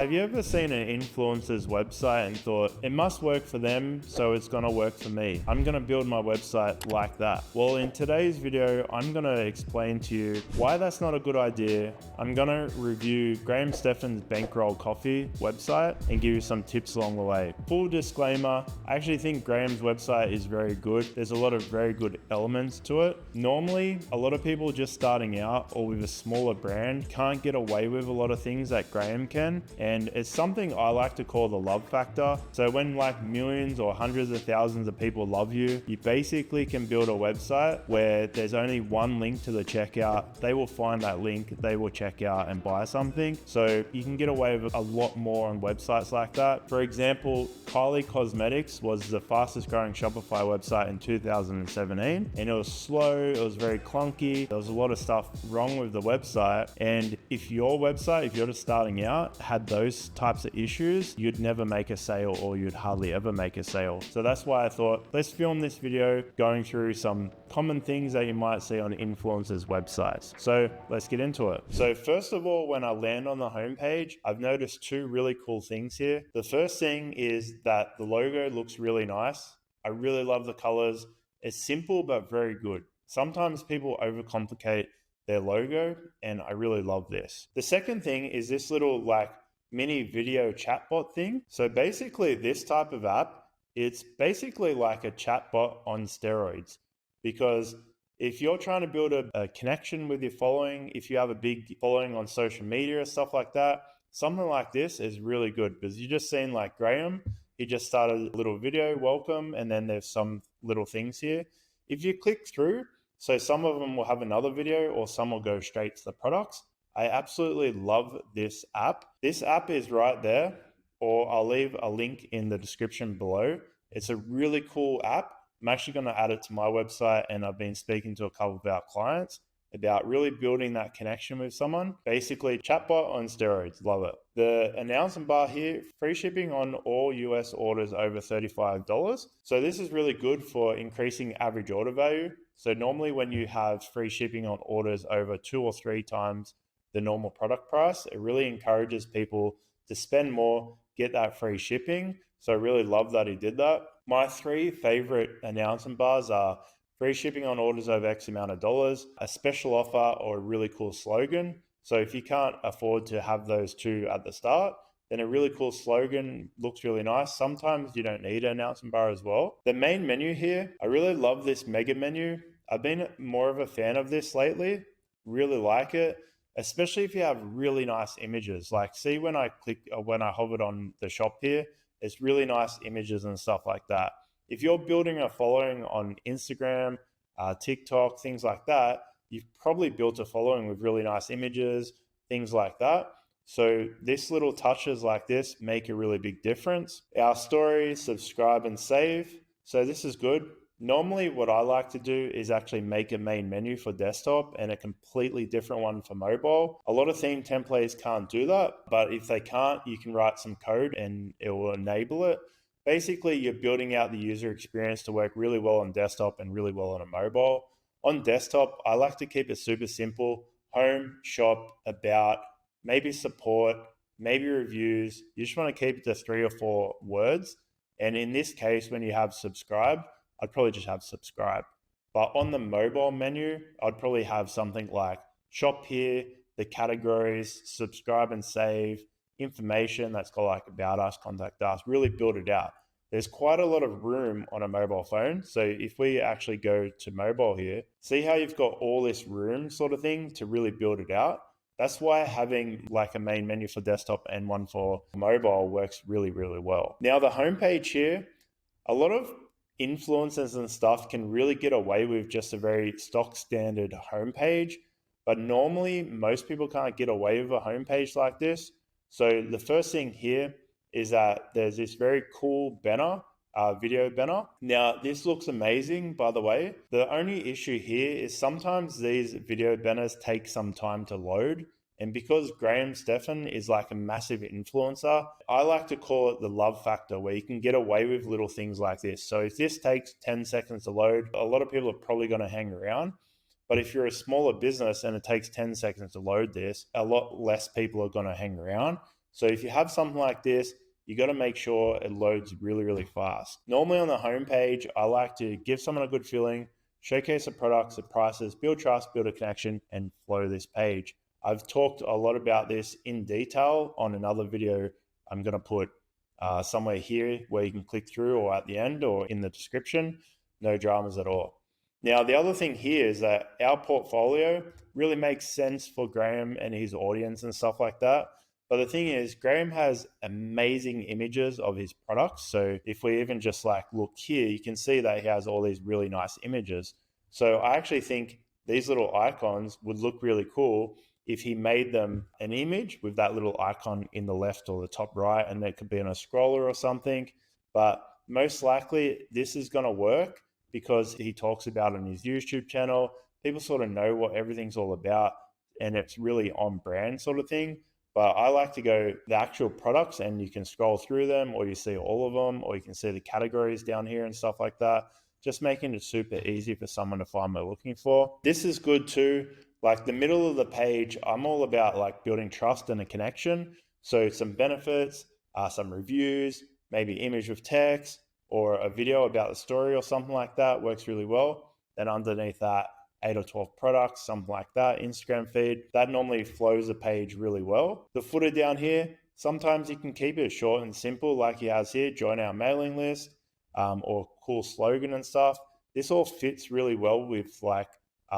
Have you ever seen an influencer's website and thought, it must work for them, so it's gonna work for me. I'm gonna build my website like that. Well, in today's video, I'm gonna explain to you why that's not a good idea. I'm gonna review Graham Stephan's Bankroll Coffee website and give you some tips along the way. Full disclaimer, I actually think Graham's website is very good. There's a lot of very good elements to it. Normally, a lot of people just starting out or with a smaller brand can't get away with a lot of things that Graham can. And it's something I like to call the love factor. So when like millions or hundreds of thousands of people love you, you basically can build a website where there's only one link to the checkout. They will find that link, they will check out and buy something. So you can get away with a lot more on websites like that. For example, Kylie Cosmetics was the fastest growing Shopify website in 2017. And it was slow, it was very clunky. There was a lot of stuff wrong with the website. And if your website, if you're just starting out, had those types of issues, you'd never make a sale or you'd hardly ever make a sale. So that's why I thought, let's film this video going through some common things that you might see on influencers' websites. So let's get into it. So first of all, when I land on the homepage, I've noticed two really cool things here. The first thing is that the logo looks really nice. I really love the colors. It's simple, but very good. Sometimes people overcomplicate their logo, and I really love this. The second thing is this little like mini video chatbot thing. So basically this type of app, it's basically like a chatbot on steroids, because if you're trying to build a connection with your following, if you have a big following on social media or stuff like that, something like this is really good, because you just seen like Graham, he just started a little video, welcome, and then there's some little things here. If you click through, so some of them will have another video or some will go straight to the products. I absolutely love this app. This app is right there, or I'll leave a link in the description below. It's a really cool app. I'm actually going to add it to my website, and I've been speaking to a couple of our clients about really building that connection with someone. Basically, chatbot on steroids, love it. The announcement bar here, free shipping on all US orders over $35. So this is really good for increasing average order value. So normally when you have free shipping on orders over 2 or 3 times the normal product price, it really encourages people to spend more, get that free shipping. So I really love that he did that. My 3 favorite announcement bars are free shipping on orders over X amount of dollars, a special offer, or a really cool slogan. So if you can't afford to have those 2 at the start, then a really cool slogan looks really nice. Sometimes you don't need an announcement bar as well. The main menu here, I really love this mega menu. I've been more of a fan of this lately, really like it, especially if you have really nice images. Like see when I hovered on the shop here, it's really nice images and stuff like that. If you're building a following on Instagram, TikTok, things like that, you've probably built a following with really nice images, things like that. So this little touches like this make a really big difference. Our story, subscribe and save. So this is good. Normally what I like to do is actually make a main menu for desktop and a completely different one for mobile. A lot of theme templates can't do that, but if they can't, you can write some code and it will enable it. Basically, you're building out the user experience to work really well on desktop and really well on a mobile. On desktop, I like to keep it super simple. Home, shop, about, maybe support, maybe reviews. You just want to keep it to 3 or 4 words. And in this case, when you have subscribe, I'd probably just have subscribe. But on the mobile menu, I'd probably have something like shop here, the categories, subscribe and save, information that's got like about us, contact us, really build it out. There's quite a lot of room on a mobile phone. So if we actually go to mobile here, see how you've got all this room sort of thing to really build it out. That's why having like a main menu for desktop and one for mobile works really, really well. Now the homepage here, a lot of influencers and stuff can really get away with just a very stock standard homepage, but normally most people can't get away with a homepage like this. So the first thing here is that there's this very cool banner, video banner. Now this looks amazing, by the way. The only issue here is sometimes these video banners take some time to load. And because Graham Stephan is like a massive influencer, I like to call it the love factor, where you can get away with little things like this. So if this takes 10 seconds to load, a lot of people are probably going to hang around. But if you're a smaller business and it takes 10 seconds to load this, a lot less people are going to hang around. So if you have something like this, you got to make sure it loads really, really fast. Normally on the homepage, I like to give someone a good feeling, showcase the products, the prices, build trust, build a connection, and flow this page. I've talked a lot about this in detail on another video. I'm going to put somewhere here where you can click through, or at the end or in the description. No dramas at all. Now, the other thing here is that our portfolio really makes sense for Graham and his audience and stuff like that. But the thing is, Graham has amazing images of his products. So if we even just like look here, you can see that he has all these really nice images. So I actually think these little icons would look really cool if he made them an image with that little icon in the left or the top right, and it could be on a scroller or something. But most likely this is going to work because he talks about it on his YouTube channel. People sort of know what everything's all about, and it's really on brand sort of thing. But I like to go the actual products, and you can scroll through them, or you see all of them, or you can see the categories down here and stuff like that. Just making it super easy for someone to find what they're looking for. This is good too. Like the middle of the page, I'm all about like building trust and a connection. So some benefits, some reviews, maybe image with text, or a video about the story or something like that works really well. Then underneath that, 8 or 12 products, something like that, Instagram feed. That normally flows the page really well. The footer down here, sometimes you can keep it short and simple like he has here, join our mailing list, or cool slogan and stuff. This all fits really well with like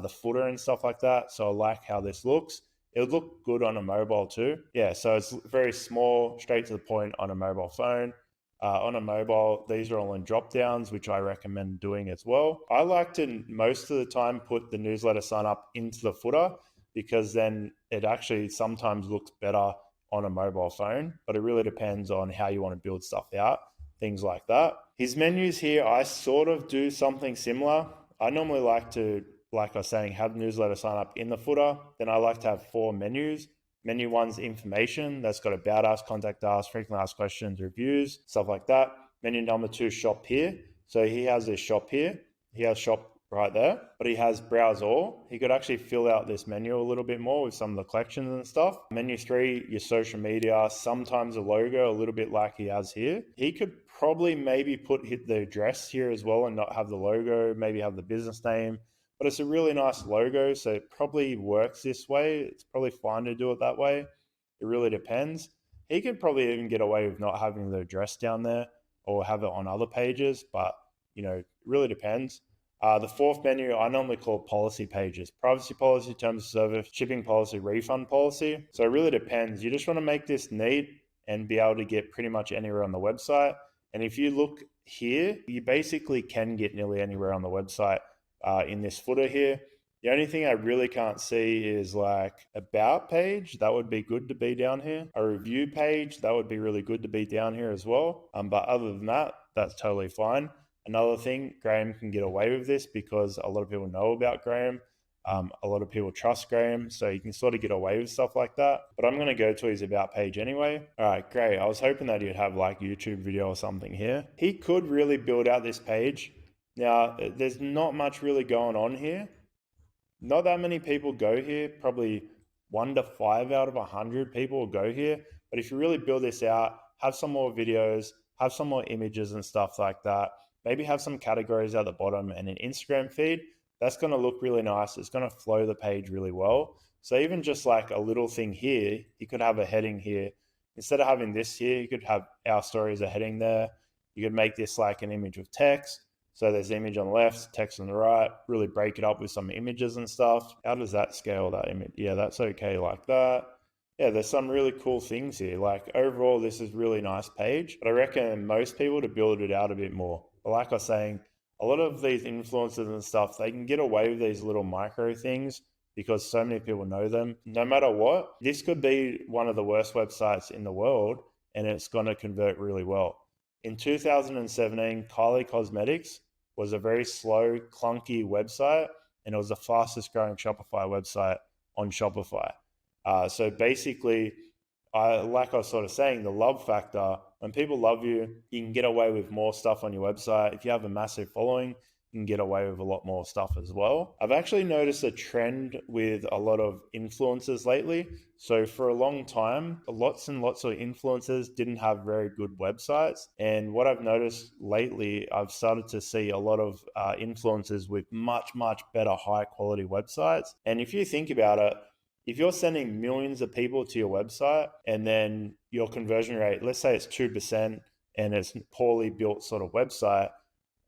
the footer and stuff like that. So I like how this looks. It would look good on a mobile too. Yeah, so it's very small, straight to the point on a mobile phone. On a mobile, these are all in drop downs, which I recommend doing as well. I like to most of the time put the newsletter sign up into the footer, because then it actually sometimes looks better on a mobile phone, but it really depends on how you want to build stuff out, things like that. His menus here, I sort of do something similar. I normally like to, like I was saying, have newsletter sign up in the footer. Then I like to have 4 menus. Menu 1's information. That's got about us, contact us, frequently asked questions, reviews, stuff like that. Menu number 2, shop here. So he has this shop here. He has shop right there, but he has browse all. He could actually fill out this menu a little bit more with some of the collections and stuff. Menu 3, your social media, sometimes a logo, a little bit like he has here. He could probably maybe hit the address here as well and not have the logo, maybe have the business name. But it's a really nice logo, so it probably works this way. It's probably fine to do it that way. It really depends. He could probably even get away with not having the address down there or have it on other pages, but it really depends. The 4th menu, I normally call policy pages: privacy policy, terms of service, shipping policy, refund policy. So it really depends. You just want to make this neat and be able to get pretty much anywhere on the website. And if you look here, you basically can get nearly anywhere on the website. In this footer here, the only thing I really can't see is like about page. That would be good to be down here. A review page, that would be really good to be down here as well. But other than that, that's totally fine. Another thing, Graham can get away with this because a lot of people know about Graham. A lot of people trust Graham, so you can sort of get away with stuff like that. But I'm going to go to his about page anyway. All right, great. I was hoping that he'd have like YouTube video or something here. He could really build out this page. Now, there's not much really going on here. Not that many people go here. Probably 1 to 5 out of 100 people will go here. But if you really build this out, have some more videos, have some more images and stuff like that, maybe have some categories at the bottom and an Instagram feed, that's going to look really nice. It's going to flow the page really well. So even just like a little thing here, you could have a heading here. Instead of having this here, you could have our story as a heading there. You could make this like an image with text. So there's the image on the left, text on the right, really break it up with some images and stuff. How does that scale, that image? Yeah, that's okay like that. Yeah, there's some really cool things here. Like overall, this is a really nice page, but I reckon most people to build it out a bit more. But like I was saying, a lot of these influencers and stuff, they can get away with these little micro things because so many people know them. No matter what, this could be one of the worst websites in the world and it's going to convert really well. In 2017, Kylie Cosmetics was a very slow, clunky website, and it was the fastest growing Shopify website on Shopify. So basically, like I was sort of saying, the love factor, when people love you, you can get away with more stuff on your website. If you have a massive following, you can get away with a lot more stuff as well. I've actually noticed a trend with a lot of influencers lately. So for a long time, lots and lots of influencers didn't have very good websites. And what I've noticed lately, I've started to see a lot of influencers with much, much better high quality websites. And if you think about it, if you're sending millions of people to your website and then your conversion rate, let's say it's 2% and it's a poorly built sort of website,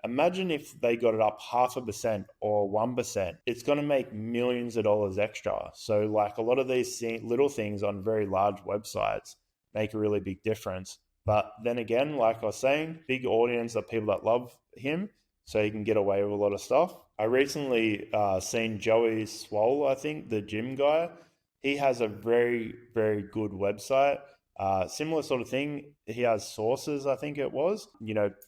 imagine if they got it up 0.5% or 1%, it's going to make millions of dollars extra. So like a lot of these little things on very large websites make a really big difference. But then again, like I was saying, big audience of people that love him, so he can get away with a lot of stuff. I recently seen Joey Swole, I think, the gym guy. He has a very, very good website. Similar sort of thing. He has sources, I think it was,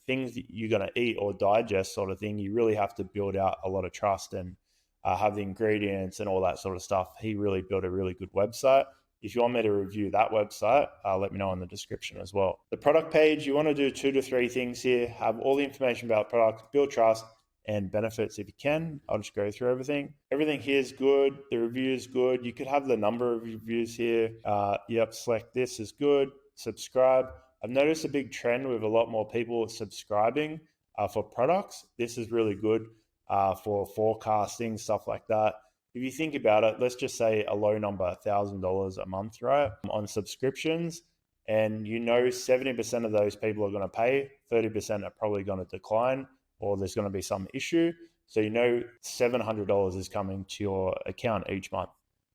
things that you're going to eat or digest sort of thing. You really have to build out a lot of trust and have the ingredients and all that sort of stuff. He really built a really good website. If you want me to review that website, let me know in the description as well. The product page, you want to do 2 to 3 things here. Have all the information about product, build trust, and benefits if you can. I'll just go through everything. Everything here is good. The review is good. You could have the number of reviews here. Select this is good. Subscribe. I've noticed a big trend with a lot more people subscribing for products. This is really good for forecasting, stuff like that. If you think about it, let's just say a low number, $1,000 a month, right, on subscriptions. And 70% of those people are going to pay, 30% are probably going to decline, or there's going to be some issue. So $700 is coming to your account each month,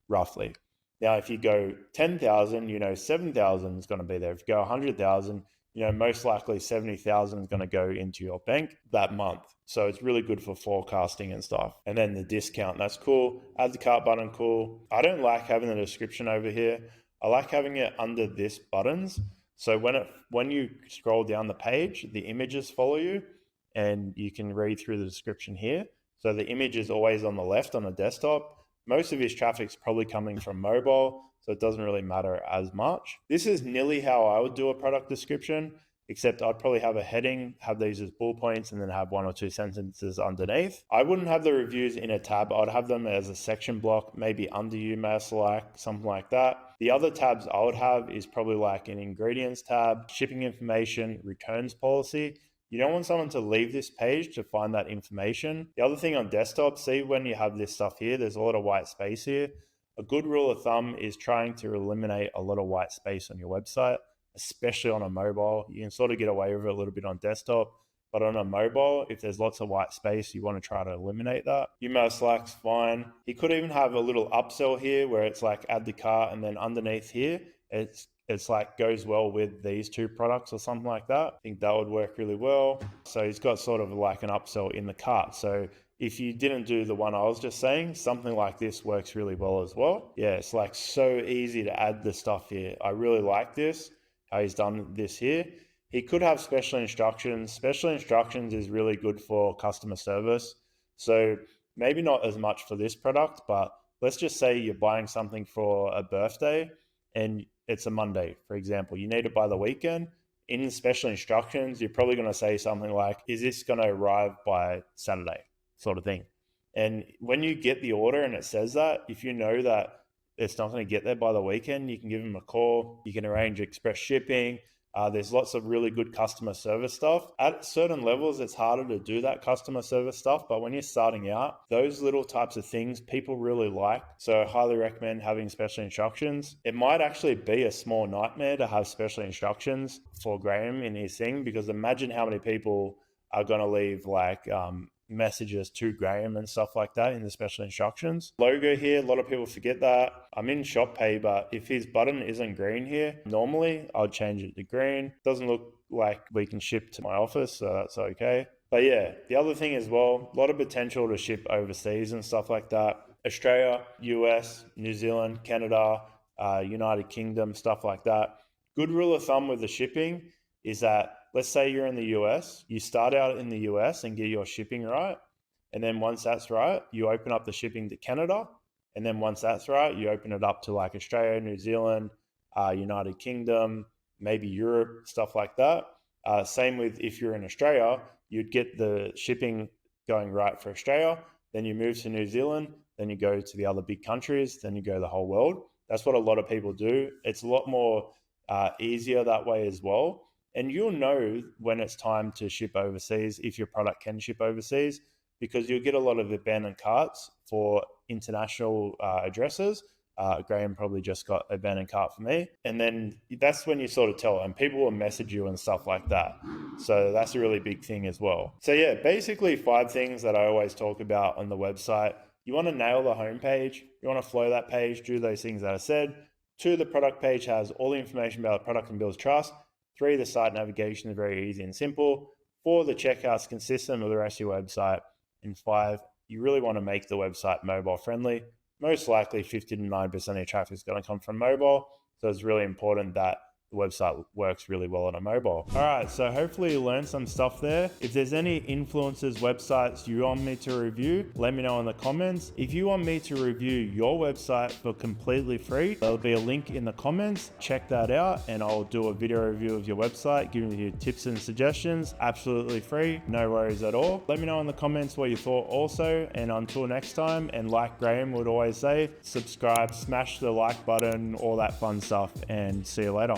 roughly. Now, if you go 10,000, 7,000 is going to be there. If you go 100,000, most likely 70,000 is going to go into your bank that month. So it's really good for forecasting and stuff. And then the discount, that's cool. Add the cart button, cool. I don't like having the description over here. I like having it under this buttons. So when you scroll down the page, the images follow you, and you can read through the description here. So the image is always on the left on the desktop. Most of his traffic's probably coming from mobile, so it doesn't really matter as much. This is nearly how I would do a product description, except I'd probably have a heading, have these as bullet points, and then have 1 or 2 sentences underneath. I wouldn't have the reviews in a tab. I'd have them as a section block, maybe under you may select, something like that. The other tabs I would have is probably like an ingredients tab, shipping information, returns policy. You don't want someone to leave this page to find that information. The other thing on desktop, see when you have this stuff here, there's a lot of white space here. A good rule of thumb is trying to eliminate a lot of white space on your website, especially on a mobile. You can sort of get away with it a little bit on desktop, but on a mobile, if there's lots of white space, you want to try to eliminate that. Email Slack's fine. You could even have a little upsell here where it's like add the cart, and then underneath here, it's like goes well with these 2 products or something like that. I think that would work really well. So he's got sort of like an upsell in the cart. So if you didn't do the one I was just saying, something like this works really well as well. Yeah, it's like so easy to add the stuff here. I really like this, how he's done this here. He could have special instructions. Special instructions is really good for customer service. So maybe not as much for this product, but let's just say you're buying something for a birthday and it's a Monday, for example. You need it by the weekend. In special instructions, you're probably going to say something like, is this going to arrive by Saturday, sort of thing. And when you get the order and it says that, if you know that it's not going to get there by the weekend, you can give them a call. You can arrange express shipping. There's lots of really good customer service stuff. At certain levels, it's harder to do that customer service stuff, but when you're starting out, those little types of things people really like. So I highly recommend having special instructions. It might actually be a small nightmare to have special instructions for Graham in his thing, because imagine how many people are going to leave like messages to Graham and stuff like that in the special instructions. Logo here, a lot of people forget that. I'm in Shop Pay, but if his button isn't green here, normally I'd change it to green. Doesn't look like we can ship to my office, so that's okay. But yeah, the other thing as well, a lot of potential to ship overseas and stuff like that. Australia, US, New Zealand, Canada, United Kingdom, stuff like that. Good rule of thumb with the shipping is that, let's say you're in the US, you start out in the US and get your shipping right. And then once that's right, you open up the shipping to Canada. And then once that's right, you open it up to like Australia, New Zealand, United Kingdom, maybe Europe, stuff like that. Same with if you're in Australia, you'd get the shipping going right for Australia, then you move to New Zealand, then you go to the other big countries, then you go the whole world. That's what a lot of people do. It's a lot more easier that way as well. And you'll know when it's time to ship overseas, if your product can ship overseas, because you'll get a lot of abandoned carts for international addresses. Graham probably just got a abandoned cart for me. And then that's when you sort of tell, and people will message you and stuff like that. So that's a really big thing as well. So yeah, basically 5 things that I always talk about on the website. You want to nail the homepage. You want to flow that page, do those things that I said. 2, the product page has all the information about the product and builds trust. 3, the site navigation is very easy and simple. 4, the checkout's consistent with the rest of your website. And 5, you really want to make the website mobile friendly. Most likely 50 to 90% of your traffic is going to come from mobile. So it's really important that the website works really well on a mobile. All right, so hopefully you learned some stuff there. If there's any influencers websites you want me to review, let me know in the comments. If you want me to review your website for completely free, there'll be a link in the comments. Check that out and I'll do a video review of your website, giving you tips and suggestions, absolutely free, no worries at all. Let me know in the comments what you thought also, and until next time, and like Graham would always say, subscribe, smash the like button, all that fun stuff, and see you later.